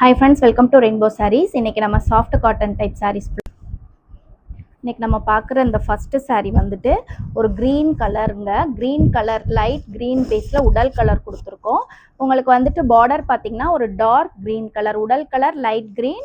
Hi friends, welcome to Rainbow Sarees. இன்னைக்கு நம்ம soft cotton type sarees. இன்னைக்கு நம்ம பார்க்குற இந்த ஃபர்ஸ்ட் saree வந்துட்டு ஒரு green கலருங்க. green கலர் லைட் green பேஸ்ல உடல் கலர் கொடுத்துருக்கோம். உங்களுக்கு வந்துட்டு பார்டர் பார்த்தீங்கன்னா ஒரு டார்க் green கலர், உடல் கலர் லைட் green,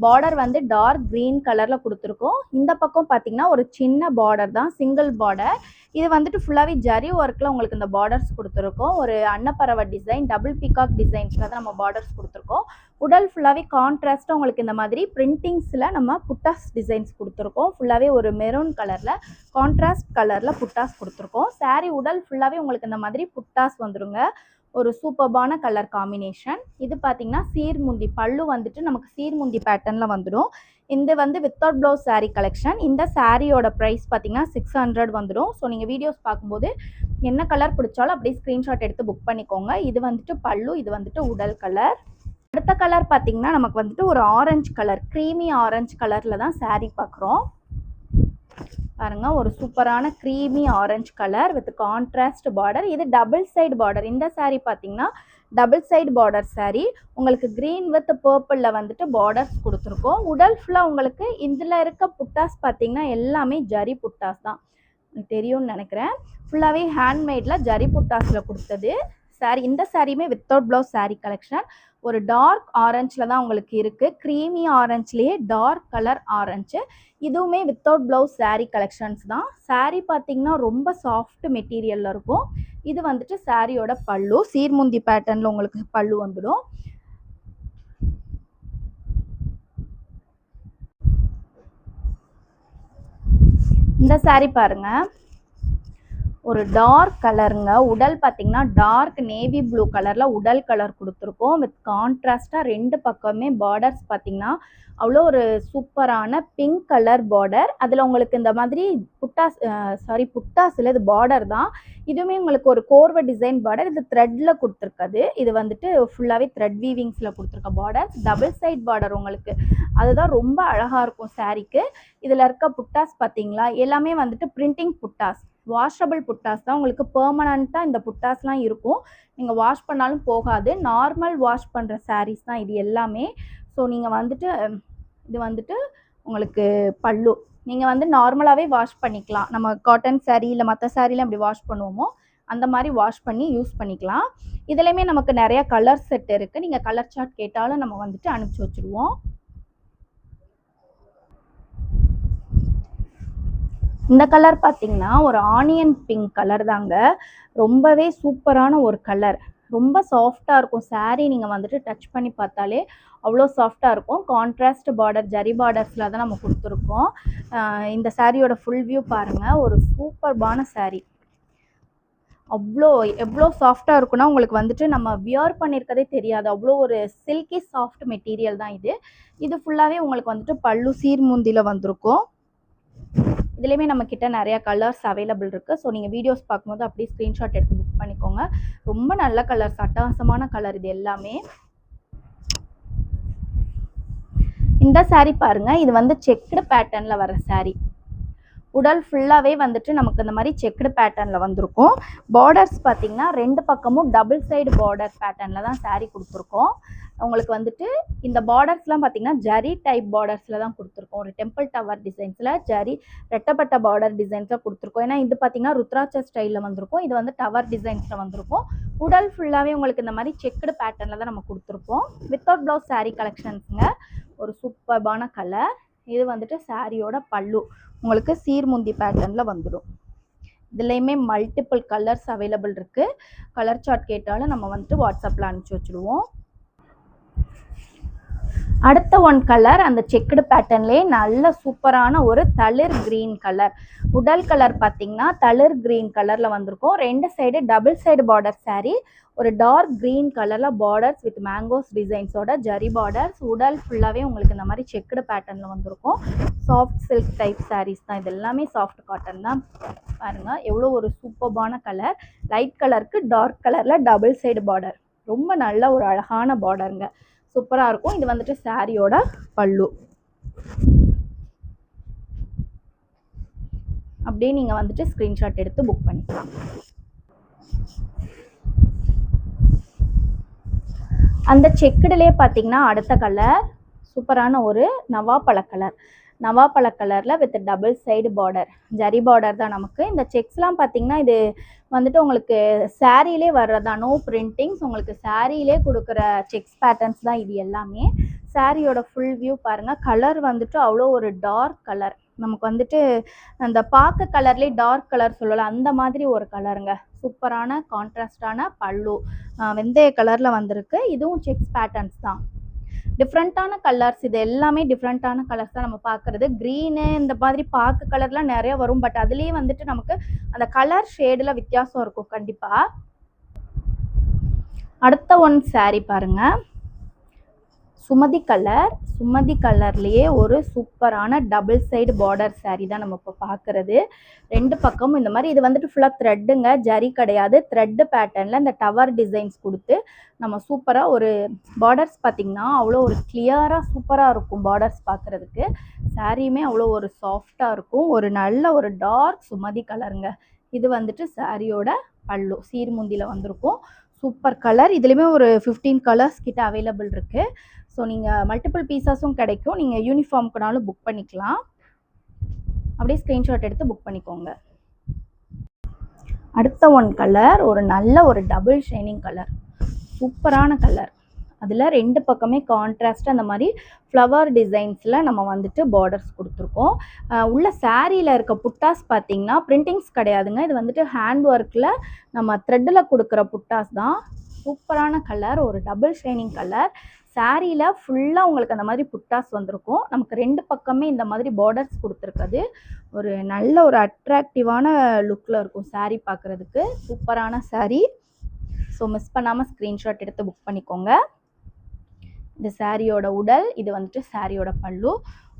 பார்டர் வந்து டார்க் green கலர்ல கொடுத்துருக்கோம். இந்த பக்கம் பார்த்தீங்கன்னா ஒரு சின்ன பார்டர் தான், சிங்கிள் பார்டர். இது வந்துட்டு ஃபுல்லாகவே ஜரி ஒர்க்கில் உங்களுக்கு இந்த பார்டர்ஸ் கொடுத்துருக்கோம். ஒரு அன்னப்பறவை டிசைன், டபுள் பீகாக் டிசைன்ஸில் தான் நம்ம பார்டர்ஸ் கொடுத்துருக்கோம். உடல் ஃபுல்லாகவே கான்ட்ராஸ்ட்டாக உங்களுக்கு இந்த மாதிரி பிரிண்டிங்ஸில் நம்ம புட்டாஸ் டிசைன்ஸ் கொடுத்துருக்கோம். ஃபுல்லாகவே ஒரு மெரூன் கலரில் கான்ட்ராஸ்ட் கலரில் புட்டாஸ் கொடுத்துருக்கோம். சாரீ உடல் ஃபுல்லாகவே உங்களுக்கு இந்த மாதிரி புட்டாஸ் வந்துடுங்க. ஒரு சூப்பர்பான கலர் காம்பினேஷன். இது பார்த்தீங்கன்னா சீர்முந்தி, பல்லு வந்துட்டு நமக்கு சீர்முந்தி பேட்டர்னில் வந்துடும். இந்த வந்து வித்தவுட் ப்ளவுஸ் சாரீ கலெக்ஷன். இந்த சாரியோட ப்ரைஸ் பார்த்தீங்கன்னா 600 வந்துடும். ஸோ நீங்கள் வீடியோஸ் பார்க்கும்போது என்ன கலர் பிடிச்சாலும் அப்படியே ஸ்க்ரீன்ஷாட் எடுத்து புக் பண்ணிக்கோங்க. இது வந்துட்டு பல்லு, இது வந்துட்டு உடல் கலர். அடுத்த கலர் பார்த்தீங்கன்னா நமக்கு வந்துட்டு ஒரு ஆரஞ்சு கலர், க்ரீமி ஆரஞ்சு கலரில் தான் சாரீ பார்க்குறோம். பாருங்க, ஒரு சூப்பரான creamy orange colour with contrast border. இது டபுள் சைடு பார்டர். இந்த சாரீ பார்த்தீங்கன்னா டபுள் சைடு பார்டர் சாரீ. உங்களுக்கு க்ரீன் வித் பர்பிளில் வந்துட்டு பார்டர்ஸ் கொடுத்துருக்கோம். உடல் ஃபுல்லாக உங்களுக்கு இதில் இருக்க புட்டாஸ் பார்த்தீங்கன்னா எல்லாமே ஜரி புட்டாஸ் தான், தெரியும்னு நினைக்கிறேன். ஃபுல்லாகவே ஹேண்ட்மேடில் ஜரி புட்டாஸில் கொடுத்தது சாரீ. இந்த சாரியுமே வித்தவுட் ப்ளவுஸ் சாரீ கலெக்ஷன். ஒரு டார்க் ஆரஞ்சில் தான் உங்களுக்கு இருக்குது. க்ரீமி ஆரஞ்சுலேயே டார்க் கலர் ஆரஞ்சு. இதுவுமே வித்தவுட் ப்ளவுஸ் சாரீ கலெக்ஷன்ஸ் தான். சாரீ பார்த்தீங்கன்னா ரொம்ப சாஃப்ட் மெட்டீரியலில் இருக்கும். இது வந்துட்டு சாரியோட பல்லு, சீர்முந்தி பேட்டர்னில் உங்களுக்கு பல்லு வந்துடும். இந்த சாரீ பாருங்க, ஒரு டார்க் கலருங்க. உடல் பார்த்தீங்கன்னா டார்க் நேவி ப்ளூ கலரில் உடல் கலர் கொடுத்துருக்கோம். வித் கான்ட்ராஸ்டாக ரெண்டு பக்கமே பார்டர்ஸ் பார்த்தீங்கன்னா அவ்வளோ ஒரு சூப்பரான பிங்க் கலர் பார்டர். அதில் உங்களுக்கு இந்த மாதிரி புட்டாஸ், புட்டாஸில் இது பார்டர் தான். இதுவுமே உங்களுக்கு ஒரு கோர்வை டிசைன் பார்டர். இது த்ரெட்டில் கொடுத்துருக்காது. இது வந்துட்டு ஃபுல்லாகவே த்ரெட் வீவிங்ஸில் கொடுத்துருக்க பார்டர். டபுள் சைட் பார்டர் உங்களுக்கு, அதுதான் ரொம்ப அழகாக இருக்கும் சாரீக்கு. இதில் இருக்க புட்டாஸ் பார்த்தீங்களா, எல்லாமே வந்துட்டு பிரிண்டிங் புட்டாஸ், வாஷபிள் புட்டாஸ் தான். உங்களுக்கு பெர்மனண்ட்டாக இந்த புட்டாஸ்லாம் இருக்கும். நீங்கள் வாஷ் பண்ணாலும் போகாது. நார்மல் வாஷ் பண்ணுற சாரீஸ் தான் இது எல்லாமே. ஸோ நீங்கள் வந்துட்டு இது வந்துட்டு உங்களுக்கு பல்லு, நீங்கள் வந்து நார்மலாகவே வாஷ் பண்ணிக்கலாம். நம்ம காட்டன் சாரீ இல்லை மற்ற சாரீலாம் எப்படி வாஷ் பண்ணுவோமோ அந்த மாதிரி வாஷ் பண்ணி யூஸ் பண்ணிக்கலாம். இதுலேயுமே நமக்கு நிறையா கலர் செட் இருக்குது. நீங்கள் கலர் சார்ட் கேட்டாலும் நம்ம வந்துட்டு அனுப்பிச்சி வச்சுருவோம். இந்த கலர் பார்த்தீங்கன்னா ஒரு ஆனியன் பிங்க் கலர் தாங்க. ரொம்பவே சூப்பரான ஒரு கலர். ரொம்ப சாஃப்டாக இருக்கும் சாரீ. நீங்கள் வந்துட்டு டச் பண்ணி பார்த்தாலே அவ்வளோ சாஃப்டாக இருக்கும். கான்ட்ராஸ்ட் பார்டர் ஜரி பார்டர்ஸில் தான் நம்ம கொடுத்துருக்கோம். இந்த சாரியோட ஃபுல் வியூ பாருங்கள். ஒரு சூப்பர்பான சாரீ. எவ்வளோ சாஃப்டாக இருக்குன்னா உங்களுக்கு வந்துட்டு நம்ம வியர் பண்ணியிருக்கதே தெரியாது. அவ்வளோ ஒரு சில்கி சாஃப்ட் மெட்டீரியல் தான் இது. இது ஃபுல்லாகவே உங்களுக்கு வந்துட்டு பல்லு சீர்முந்தியில் வந்திருக்கும். இதுலேயுமே நம்மக்கிட்ட நிறையா கலர்ஸ் அவைலபிள் இருக்குது. ஸோ நீங்கள் வீடியோஸ் பார்க்கும்போது அப்படியே ஸ்க்ரீன்ஷாட் எடுத்து புக் பண்ணிக்கோங்க. ரொம்ப நல்ல கலர்ஸ், அட்டகாசமான கலர் இது எல்லாமே. இந்த சாரீ பாருங்கள், இது வந்து செக்குடு பேட்டர்னில் வர சாரீ. உடல் ஃபுல்லாகவே வந்துட்டு நமக்கு இந்த மாதிரி செக்குடு பேட்டர்னில் வந்திருக்கும். பார்டர்ஸ் பார்த்தீங்கன்னா ரெண்டு பக்கமும் டபுள் சைடு பார்டர் பேட்டர்னில் தான் சாரீ கொடுத்துருக்கோம். உங்களுக்கு வந்துட்டு இந்த பார்டர்ஸ்லாம் பார்த்தீங்கன்னா ஜரி டைப் பார்டர்ஸில் தான் கொடுத்துருக்கோம். ஒரு டெம்பிள் டவர் டிசைன்ஸில் ஜரி ரெட்டப்பட்ட பார்டர் டிசைன்ஸில் கொடுத்துருக்கோம். ஏன்னா இது பார்த்தீங்கன்னா ருத்ராட்ச ஸ்டைலில் வந்திருக்கும். இது வந்து டவர் டிசைன்ஸில் வந்திருக்கும். உடல் ஃபுல்லாகவே உங்களுக்கு இந்த மாதிரி செக்குடு பேட்டர்னில் தான் நம்ம கொடுத்துருப்போம். வித்தவுட் ப்ளவுஸ் சாரீ கலெக்ஷன்ஸுங்க. ஒரு சூப்பர்பான கலர். இது வந்துட்டு சாரியோட பல்லு, உங்களுக்கு சீர்முந்தி பேட்டர்னில் வந்துடும். இதுலேயுமே மல்டிபிள் கலர்ஸ் அவைலபிள் இருக்குது. கலர் சார்ட் கேட்டாலும் நம்ம வந்துட்டு வாட்ஸ்அப்பில் அனுப்பிச்சி வச்சுடுவோம். அடுத்த ஒன் கலர் அந்த செக்குடு பேட்டர்ன்லேயே நல்ல சூப்பரான ஒரு தளிர் கிரீன் கலர். உடல் கலர் பார்த்தீங்கன்னா தளிர் கிரீன் கலரில் வந்திருக்கும். ரெண்டு side double side border sari. ஒரு டார்க் கிரீன் கலரில் பார்டர்ஸ் வித் மேங்கோஸ் டிசைன்ஸோட ஜரி பார்டர்ஸ். உடல் ஃபுல்லாகவே உங்களுக்கு இந்த மாதிரி செக்குடு பேட்டர்னில் வந்திருக்கும். சாஃப்ட் சில்க் டைப் சாரீஸ் தான். இது எல்லாமே சாஃப்ட் காட்டன் தான். பாருங்கள் எவ்வளோ ஒரு சூப்பர்பான கலர். லைட் கலருக்கு டார்க் கலரில் டபுள் சைடு பார்டர். ரொம்ப நல்ல ஒரு அழகான பார்டருங்க. சூப்பராக இருக்கும். இது வந்துட்டு சாரியோட பல்லு. அப்படியே நீங்கள் வந்துட்டு ஸ்க்ரீன்ஷாட் எடுத்து புக் பண்ணிக்கலாம். அந்த செக்குடுலேயே பார்த்தீங்கன்னா அடுத்த கலர் சூப்பரான ஒரு நவாப்பழ கலர். நவாப்பழ கலரில் with double side border, zari border தான் நமக்கு. இந்த செக்ஸ்லாம் பார்த்தீங்கன்னா இது வந்துட்டு உங்களுக்கு சாரீலே வர்றதா, நோ பிரிண்டிங்ஸ், உங்களுக்கு சாரீலே கொடுக்குற செக்ஸ் பேட்டர்ன்ஸ் தான் இது எல்லாமே. சாரியோட ஃபுல் வியூ பாருங்கள். கலர் வந்துட்டு அவ்வளோ ஒரு டார்க் கலர், நமக்கு வந்துட்டு அந்த பார்க்க கலர்லேயே டார்க் கலர் சொல்லலாம், அந்த மாதிரி ஒரு கலருங்க. சூப்பரான கான்ட்ராஸ்டான பல்லு, வெந்தய கலரில் வந்திருக்கு. இதுவும் செக்ஸ் பேட்டர்ன்ஸ் தான். டிஃப்ரெண்ட்டான கலர்ஸ், இது எல்லாமே டிஃப்ரெண்ட்டான கலர்ஸ் தான் நம்ம பார்க்குறது. க்ரீனு இந்த மாதிரி பார்க்க கலர்லாம் நிறைய வரும், பட் அதுலேயே வந்துட்டு நமக்கு அந்த கலர் ஷேடில் வித்தியாசம் இருக்கும் கண்டிப்பாக. அடுத்த ஒன் சாரீ பாருங்கள். சுமதி கலர், சுமதி கலர்லேயே ஒரு சூப்பரான டபுள் சைடு பார்டர் சாரீ தான் நம்ம இப்போ பார்க்குறது. ரெண்டு பக்கமும் இந்த மாதிரி, இது வந்துட்டு ஃபுல்லாக த்ரெட்டுங்க, ஜரி கிடையாது. த்ரெட்டு பேட்டர்னில் இந்த டவர் டிசைன்ஸ் கொடுத்து நம்ம சூப்பராக ஒரு பார்டர்ஸ் பார்த்திங்கன்னா அவ்வளோ ஒரு கிளியராக சூப்பராக இருக்கும் பார்டர்ஸ் பார்க்குறதுக்கு. சாரியுமே அவ்வளோ ஒரு சாஃப்டாக இருக்கும். ஒரு நல்ல ஒரு டார்க் சுமதி கலருங்க. இது வந்துட்டு சாரியோட பல்லு, சீர்முந்தியில் வந்திருக்கும். Super colour. இதுலேயுமே ஒரு 15 கலர்ஸ் கிட்ட அவைலபிள் இருக்குது. ஸோ நீங்கள் மல்டிபிள் பீசஸும் கிடைக்கும். நீங்கள் யூனிஃபார்முக்குனாலும் புக் பண்ணிக்கலாம். அப்படியே ஸ்க்ரீன்ஷாட் எடுத்து புக் பண்ணிக்கோங்க. அடுத்த ஒன் கலர் ஒரு நல்ல ஒரு டபுள் ஷைனிங் கலர், சூப்பரான கலர். அதில் ரெண்டு பக்கமே கான்ட்ராஸ்ட்டாக அந்த மாதிரி ஃப்ளவர் டிசைன்ஸில் நம்ம வந்துட்டு பார்டர்ஸ் கொடுத்துருக்கோம். உள்ள சாரியில் இருக்க புட்டாஸ் பார்த்திங்கன்னா பிரிண்டிங்ஸ் கிடையாதுங்க. இது வந்துட்டு ஹேண்ட் ஒர்க்கில் நம்ம த்ரெட்டில் கொடுக்குற புட்டாஸ் தான். சூப்பரான கலர், ஒரு டபுள் ஷைனிங் கலர். சாரியில் ஃபுல்லாக உங்களுக்கு அந்த மாதிரி புட்டாஸ் வந்திருக்கும். நமக்கு ரெண்டு பக்கமே இந்த மாதிரி பார்டர்ஸ் கொடுத்துருக்குது. ஒரு நல்ல ஒரு அட்ராக்டிவான லுக்கில் இருக்கும் சாரீ பார்க்குறதுக்கு. சூப்பரான சாரீ. ஸோ மிஸ் பண்ணாமல் ஸ்க்ரீன்ஷாட் எடுத்து புக் பண்ணிக்கோங்க. இந்த சாரியோட உடல், இது வந்துட்டு சாரியோட பல்லு.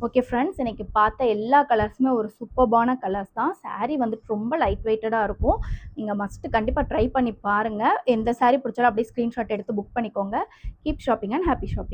ஓகே ஃப்ரெண்ட்ஸ், இன்றைக்கி பார்த்த எல்லா கலர்ஸுமே ஒரு சூப்பர்பான கலர்ஸ் தான். சாரீ வந்துட்டு ரொம்ப லைட் வெயிட்டடாக இருக்கும். நீங்கள் மஸ்ட்டு கண்டிப்பாக ட்ரை பண்ணி பாருங்கள். எந்த சாரீ பிடிச்சாலும் அப்படியே ஸ்க்ரீன்ஷாட் எடுத்து புக் பண்ணிக்கோங்க. Keep shopping and happy shopping.